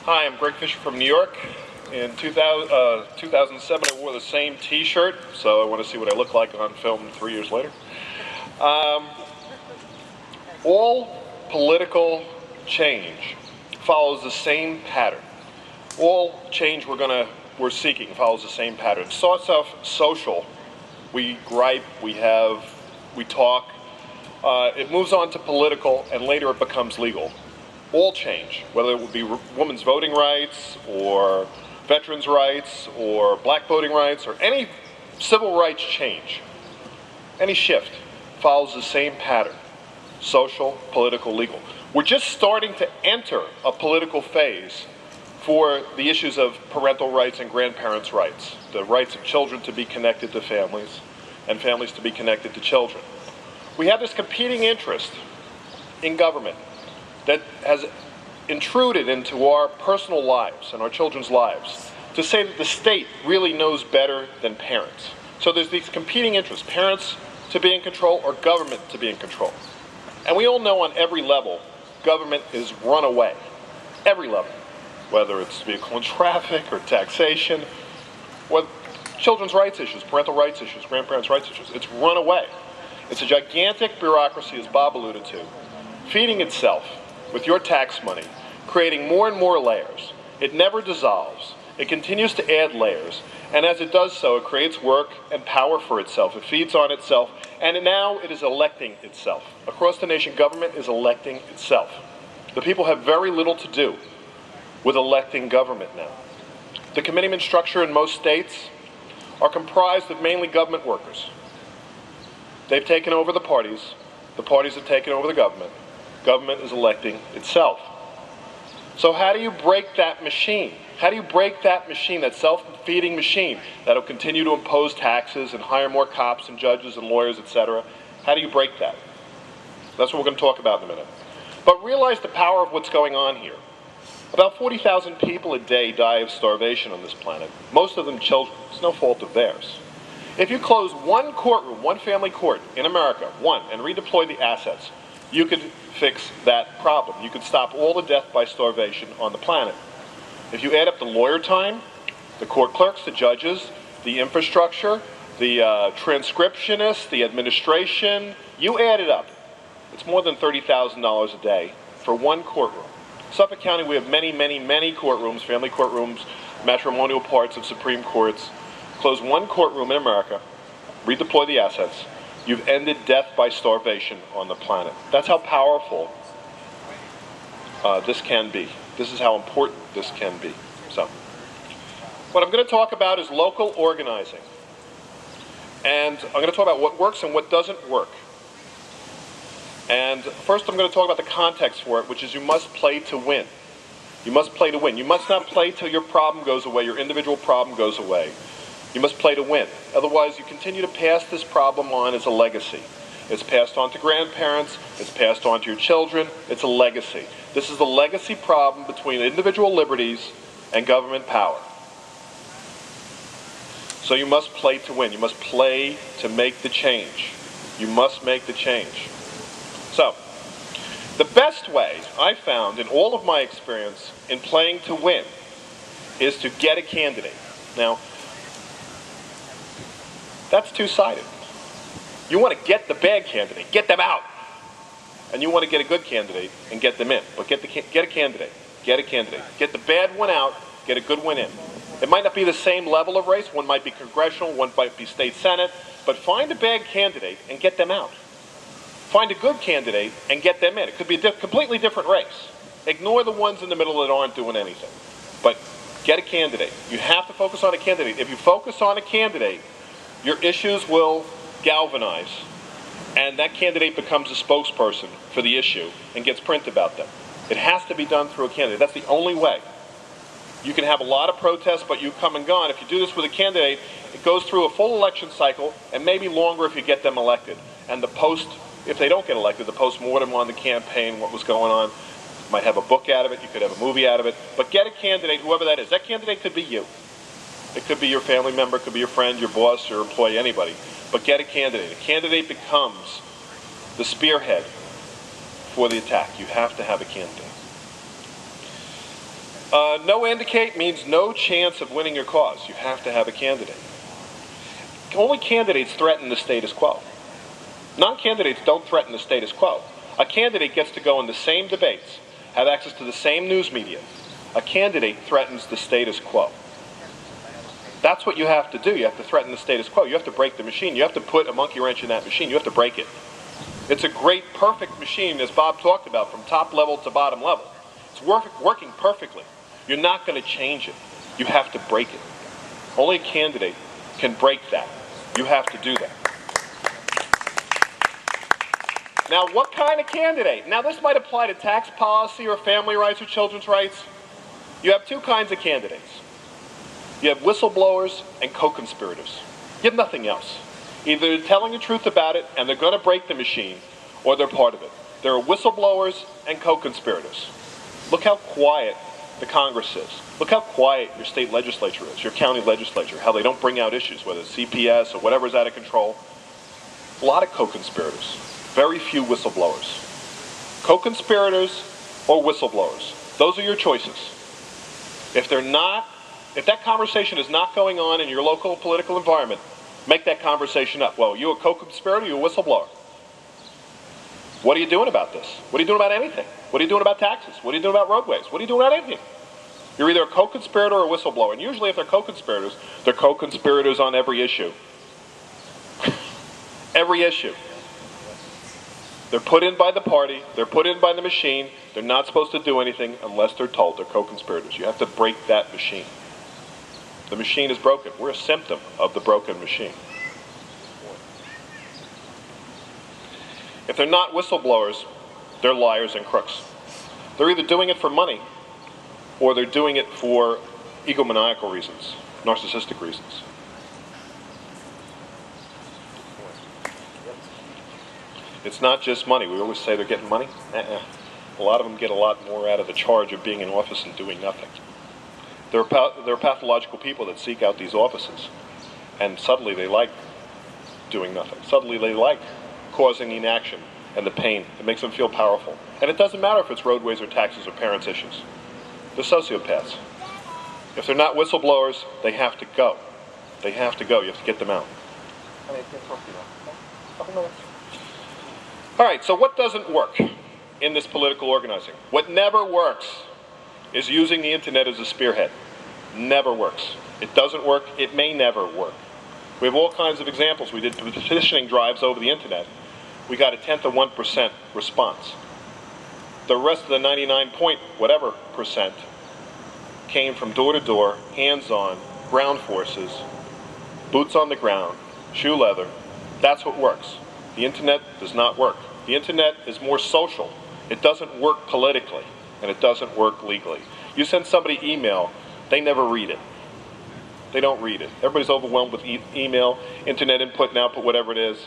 Hi, I'm Greg Fischer from New York. In 2007, I wore the same T-shirt, so I want to see what I look like on film 3 years later. All political change follows the same pattern. All change we're seeking follows the same pattern. It starts off social. We gripe, we talk. It moves on to political, and later it becomes legal. All change, whether it would be women's voting rights, or veterans' rights, or black voting rights, or any civil rights change, any shift follows the same pattern: social, political, legal. We're just starting to enter a political phase for the issues of parental rights and grandparents' rights, the rights of children to be connected to families, and families to be connected to children. We have this competing interest in government that has intruded into our personal lives and our children's lives to say that the state really knows better than parents. So there's these competing interests: parents to be in control or government to be in control. And we all know on every level, government is run away. Every level. Whether it's vehicle and traffic or taxation, or children's rights issues, parental rights issues, grandparents' rights issues. It's run away. It's a gigantic bureaucracy, as Bob alluded to, feeding itself with your tax money, creating more and more layers. It never dissolves. It continues to add layers. And as it does so, it creates work and power for itself. It feeds on itself. And now it is electing itself. Across the nation, government is electing itself. The people have very little to do with electing government now. The committeeman structure in most states are comprised of mainly government workers. They've taken over the parties have taken over the government. Government is electing itself. So how do you break that machine? How do you break that machine, that self-feeding machine that'll continue to impose taxes and hire more cops and judges and lawyers, etc.? How do you break that? That's what we're going to talk about in a minute. But realize the power of what's going on here. About 40,000 people a day die of starvation on this planet, most of them children. It's no fault of theirs. If you close one courtroom, one family court in America, and redeploy the assets, you could fix that problem. You could stop all the death by starvation on the planet. If you add up the lawyer time, the court clerks, the judges, the infrastructure, the transcriptionists, the administration, you add it up. It's more than $30,000 a day for one courtroom. Suffolk County, we have many, many, many courtrooms, family courtrooms, matrimonial parts of Supreme Courts. Close one courtroom in America, redeploy the assets, you've ended death by starvation on the planet. That's how powerful this can be. This is how important this can be. So, what I'm going to talk about is local organizing. And I'm going to talk about what works and what doesn't work. And first I'm going to talk about the context for it, which is you must play to win. You must play to win. You must not play till your problem goes away, your individual problem goes away. You must play to win. Otherwise, you continue to pass this problem on as a legacy. It's passed on to grandparents. It's passed on to your children. It's a legacy. This is the legacy problem between individual liberties and government power. So you must play to win. You must play to make the change. You must make the change. So, the best way I found in all of my experience in playing to win is to get a candidate. Now, that's two-sided. You want to get the bad candidate, get them out. And you want to get a good candidate and get them in. But get a candidate. Get a candidate. Get the bad one out, get a good one in. It might not be the same level of race. One might be congressional, one might be state senate. But find a bad candidate and get them out. Find a good candidate and get them in. It could be a completely different race. Ignore the ones in the middle that aren't doing anything. But get a candidate. You have to focus on a candidate. If you focus on a candidate, your issues will galvanize, and that candidate becomes a spokesperson for the issue and gets print about them. It has to be done through a candidate. That's the only way. You can have a lot of protests, but you come and gone. If you do this with a candidate, it goes through a full election cycle, and maybe longer if you get them elected. And if they don't get elected, the post-mortem on the campaign, what was going on, might have a book out of it, you could have a movie out of it. But get a candidate, whoever that is. That candidate could be you. It could be your family member, it could be your friend, your boss, your employee, anybody. But get a candidate. A candidate becomes the spearhead for the attack. You have to have a candidate. No indicate means no chance of winning your cause. You have to have a candidate. Only candidates threaten the status quo. Non-candidates don't threaten the status quo. A candidate gets to go in the same debates, have access to the same news media. A candidate threatens the status quo. That's what you have to do. You have to threaten the status quo. You have to break the machine. You have to put a monkey wrench in that machine. You have to break it. It's a great, perfect machine, as Bob talked about, from top level to bottom level. It's working perfectly. You're not going to change it. You have to break it. Only a candidate can break that. You have to do that. Now, what kind of candidate? Now, this might apply to tax policy or family rights or children's rights. You have two kinds of candidates. You have whistleblowers and co-conspirators. You have nothing else. Either they're telling the truth about it and they're going to break the machine, or they're part of it. There are whistleblowers and co-conspirators. Look how quiet the Congress is. Look how quiet your state legislature is, your county legislature, how they don't bring out issues, whether it's CPS or whatever's out of control. A lot of co-conspirators. Very few whistleblowers. Co-conspirators or whistleblowers. Those are your choices. If that conversation is not going on in your local political environment, make that conversation up. Well, are you a co-conspirator or you a whistleblower? What are you doing about this? What are you doing about anything? What are you doing about taxes? What are you doing about roadways? What are you doing about anything? You're either a co-conspirator or a whistleblower. And usually if they're co-conspirators on every issue. Every issue. They're put in by the party. They're put in by the machine. They're not supposed to do anything unless they're told. They're co-conspirators. You have to break that machine. The machine is broken. We're a symptom of the broken machine. If they're not whistleblowers, they're liars and crooks. They're either doing it for money or they're doing it for egomaniacal reasons, narcissistic reasons. It's not just money. We always say they're getting money. A lot of them get a lot more out of the charge of being in office and doing nothing. There are pathological people that seek out these offices, and suddenly they like doing nothing. Suddenly they like causing the inaction and the pain. It makes them feel powerful. And it doesn't matter if it's roadways or taxes or parents' issues. They're sociopaths. If they're not whistleblowers, they have to go. They have to go. You have to get them out. All right, so what doesn't work in this political organizing? What never works is using the internet as a spearhead. Never works. It doesn't work. It may never work. We have all kinds of examples. We did petitioning drives over the internet. We got a 1/10 of 1% response. The rest of the 99-point-whatever% came from door to door, hands-on, ground forces, boots on the ground, shoe leather. That's what works. The internet does not work. The internet is more social. It doesn't work politically, and it doesn't work legally. You send somebody email, they never read it. They don't read it. Everybody's overwhelmed with email, internet input and output, whatever it is.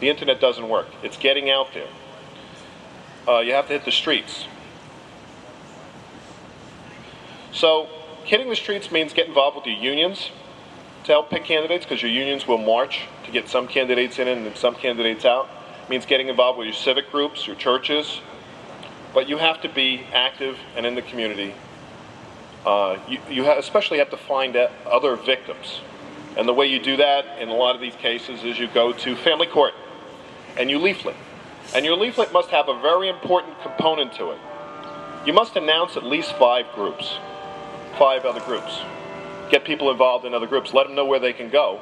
The internet doesn't work. It's getting out there. You have to hit the streets. So hitting the streets means get involved with your unions to help pick candidates, because your unions will march to get some candidates in and some candidates out. It means getting involved with your civic groups, your churches. But you have to be active and in the community. You especially have to find other victims. And the way you do that in a lot of these cases is you go to family court and you leaflet. And your leaflet must have a very important component to it. You must announce at least 5 groups, 5 other groups. Get people involved in other groups. Let them know where they can go.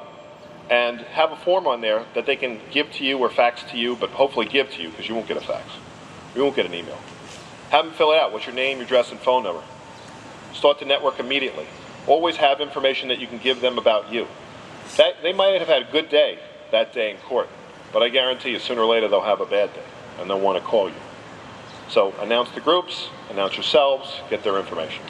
And have a form on there that they can give to you or fax to you, but hopefully give to you, because you won't get a fax. You won't get an email. Have them fill it out. What's your name, your address, and phone number? Start to network immediately. Always have information that you can give them about you. They might have had a good day that day in court, but I guarantee you sooner or later they'll have a bad day, and they'll want to call you. So announce the groups, announce yourselves, get their information.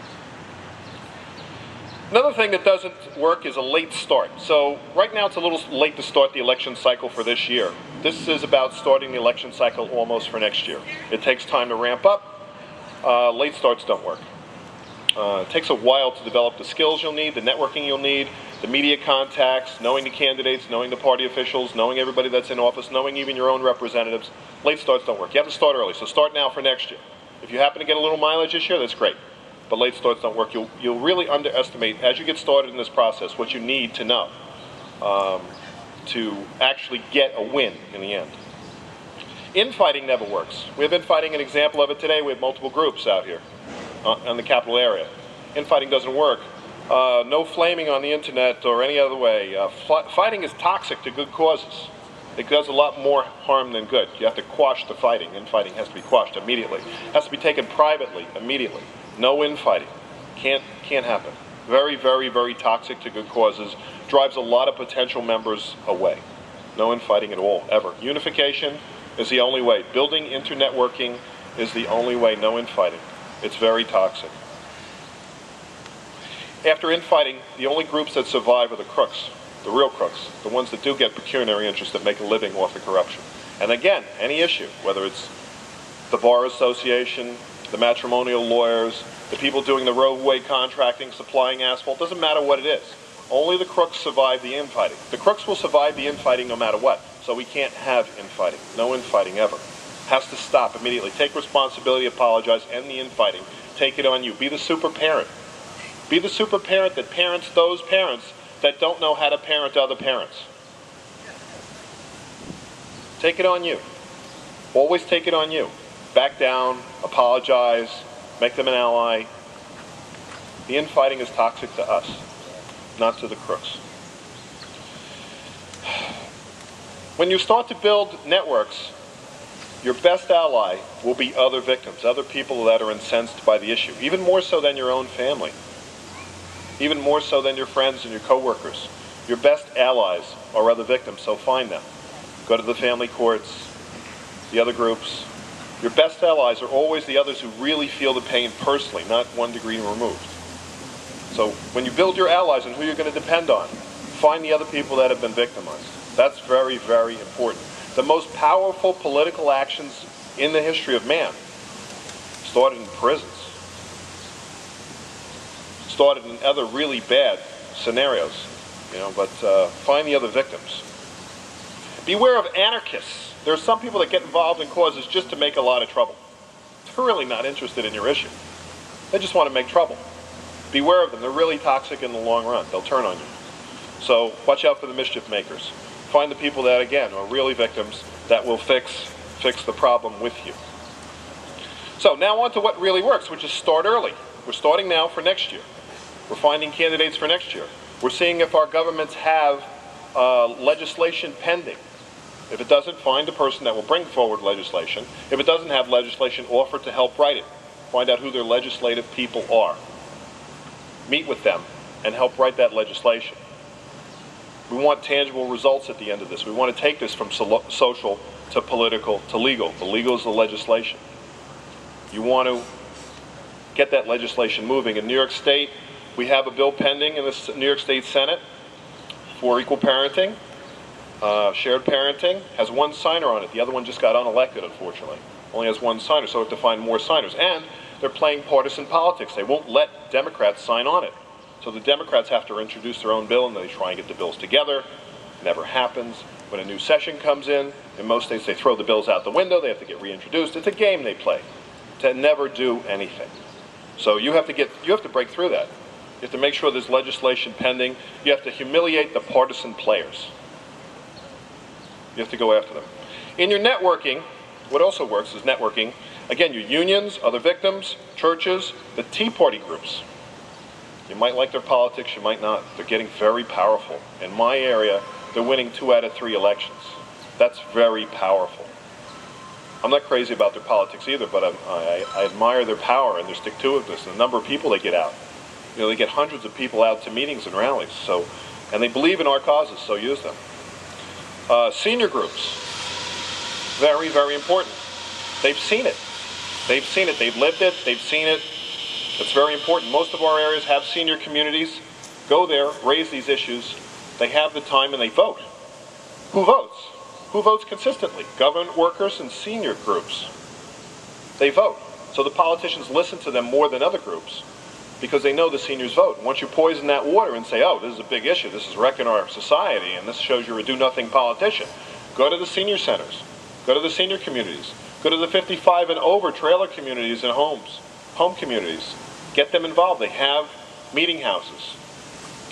Another thing that doesn't work is a late start. So right now it's a little late to start the election cycle for this year. This is about starting the election cycle almost for next year. It takes time to ramp up. Late starts don't work. It takes a while to develop the skills you'll need, the networking you'll need, the media contacts, knowing the candidates, knowing the party officials, knowing everybody that's in office, knowing even your own representatives. Late starts don't work. You have to start early, so start now for next year. If you happen to get a little mileage this year, that's great. but late starts don't work. You'll really underestimate, as you get started in this process, what you need to know to actually get a win in the end. Infighting never works. We have infighting, an example of it today. We have multiple groups out here in the capital area. Infighting doesn't work. No flaming on the internet or any other way. Fighting is toxic to good causes. It does a lot more harm than good. You have to quash the fighting. Infighting has to be quashed immediately. It has to be taken privately immediately. No infighting. Can't happen. Very, very, very toxic to good causes. Drives a lot of potential members away. No infighting at all, ever. Unification is the only way. Building internetworking is the only way. No infighting. It's very toxic. After infighting, the only groups that survive are the crooks, the real crooks, the ones that do get pecuniary interest, that make a living off of corruption. And again, any issue, whether it's the bar association, the matrimonial lawyers, the people doing the roadway contracting, supplying asphalt, doesn't matter what it is. Only the crooks survive the infighting. The crooks will survive the infighting no matter what. So we can't have infighting. No infighting ever. Has to stop immediately. Take responsibility, apologize, end the infighting. Take it on you. Be the super parent. Be the super parent that parents those parents that don't know how to parent other parents. Take it on you. Always take it on you. Back down, apologize, make them an ally. The infighting is toxic to us, not to the crooks. When you start to build networks, your best ally will be other victims, other people that are incensed by the issue, even more so than your own family, even more so than your friends and your coworkers. Your best allies are other victims, so find them. Go to the family courts, the other groups. Your best allies are always the others who really feel the pain personally, not 1 degree removed. So when you build your allies and who you're going to depend on, find the other people that have been victimized. That's very, very important. The most powerful political actions in the history of man started in prisons, started in other really bad scenarios, but find the other victims. Beware of anarchists. There are some people that get involved in causes just to make a lot of trouble. They're really not interested in your issue. They just want to make trouble. Beware of them. They're really toxic in the long run. They'll turn on you. So watch out for the mischief makers. Find the people that, again, are really victims that will fix the problem with you. So now on to what really works, which is start early. We're starting now for next year. We're finding candidates for next year. We're seeing if our governments have legislation pending. If it doesn't, find a person that will bring forward legislation. If it doesn't have legislation, offer to help write it. Find out who their legislative people are. Meet with them and help write that legislation. We want tangible results at the end of this. We want to take this from social to political to legal. The legal is the legislation. You want to get that legislation moving. In New York State, we have a bill pending in the New York State Senate for equal parenting. Shared parenting has one signer on it. The other one just got unelected, unfortunately. Only has one signer, so we have to find more signers. And they're playing partisan politics. They won't let Democrats sign on it. So the Democrats have to introduce their own bill, and they try and get the bills together. Never happens. When a new session comes in most states they throw the bills out the window. They have to get reintroduced. It's a game they play to never do anything. So you have to break through that. You have to make sure there's legislation pending. You have to humiliate the partisan players. You have to go after them. In your networking, what also works is networking. Again, your unions, other victims, churches, the Tea Party groups. You might like their politics, you might not. They're getting very powerful. In my area, they're winning 2 out of 3 elections. That's very powerful. I'm not crazy about their politics either, but I admire their power and their stick-to-itiveness and the number of people they get out. They get hundreds of people out to meetings and rallies. And they believe in our causes, so use them. Senior groups, very, very important. They've seen it. They've seen it. They've lived it. They've seen it. It's very important. Most of our areas have senior communities. Go there, raise these issues. They have the time and they vote. Who votes? Who votes consistently? Government workers and senior groups. They vote. So the politicians listen to them more than other groups because they know the seniors vote. And once you poison that water and say, oh, this is a big issue, this is wrecking our society, and this shows you're a do-nothing politician, go to the senior centers. Go to the senior communities. Go to the 55 and over trailer communities and home communities. Get them involved. They have meeting houses.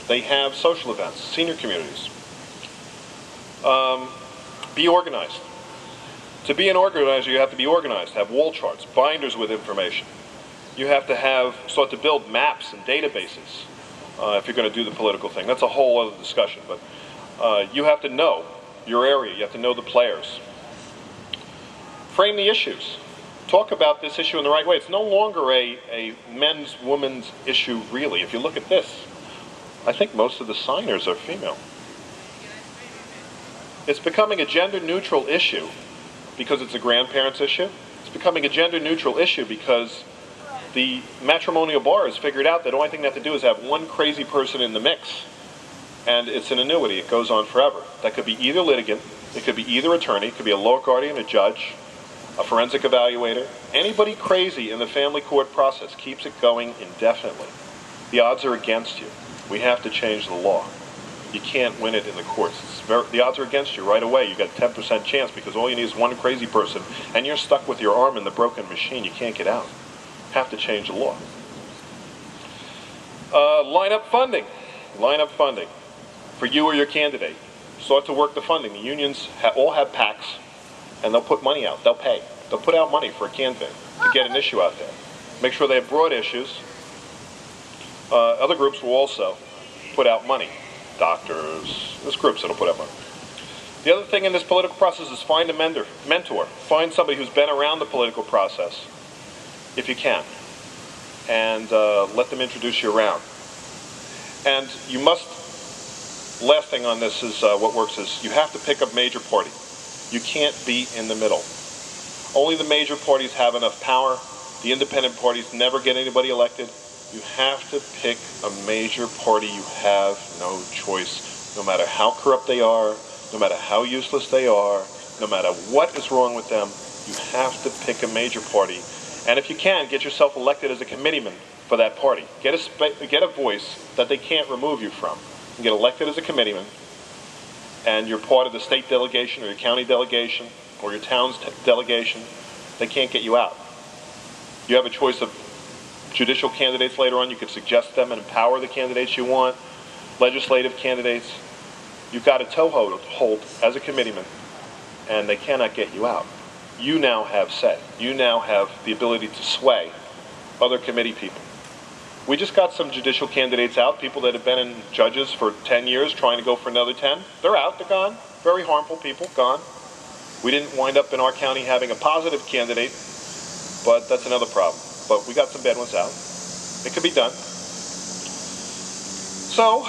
They have social events, senior communities. Be organized. To be an organizer, you have to be organized, have wall charts, binders with information. You have to start to build maps and databases if you're going to do the political thing. That's a whole other discussion, but you have to know your area. You have to know the players. Frame the issues. Talk about this issue in the right way. It's no longer a men's, women's issue, really. If you look at this, I think most of the signers are female. It's becoming a gender-neutral issue because it's a grandparents' issue. It's becoming a gender-neutral issue because the matrimonial bar has figured out that the only thing they have to do is have one crazy person in the mix, and it's an annuity. It goes on forever. That could be either litigant, it could be either attorney, it could be a law guardian, a judge, a forensic evaluator. Anybody crazy in the family court process keeps it going indefinitely. The odds are against you. We have to change the law. You can't win it in the courts. The odds are against you right away. You've got a 10% chance because all you need is one crazy person and you're stuck with your arm in the broken machine. You can't get out. Have to change the law. Line up funding. Line up funding for you or your candidate. Start to work the funding. The unions all have PACs and they'll put money out. They'll pay. They'll put out money for a candidate to get an issue out there. Make sure they have broad issues. Other groups will also put out money. Doctors, there's groups that'll put out money. The other thing in this political process is find a mentor. Find somebody who's been around the political process, if you can, and let them introduce you around. And you must, last thing on this is what works is you have to pick a major party. You can't be in the middle. Only the major parties have enough power. The independent parties never get anybody elected. You have to pick a major party. You have no choice. No matter how corrupt they are, no matter how useless they are, no matter what is wrong with them, you have to pick a major party. And if you can, get yourself elected as a committeeman for that party. Get a voice that they can't remove you from. You get elected as a committeeman, and you're part of the state delegation or your county delegation or your town's delegation. They can't get you out. You have a choice of judicial candidates later on. You could suggest them and empower the candidates you want. Legislative candidates. You've got a toehold as a committeeman, and they cannot get you out. You now have say. You now have the ability to sway other committee people. We just got some judicial candidates out, people that have been in judges for 10 years trying to go for another 10. They're out, they're gone. Very harmful people, gone. We didn't wind up in our county having a positive candidate, but that's another problem. But we got some bad ones out. It could be done. So,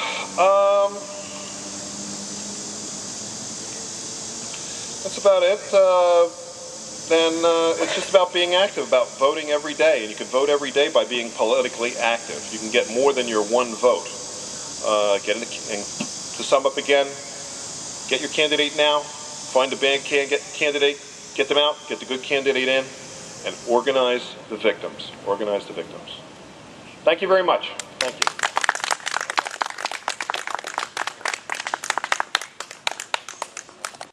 that's about it. Then it's just about being active, about voting every day. And you can vote every day by being politically active. You can get more than your one vote. And to sum up again, get your candidate now. Find a bad candidate. Get them out. Get the good candidate in. And organize the victims. Organize the victims. Thank you very much. Thank you.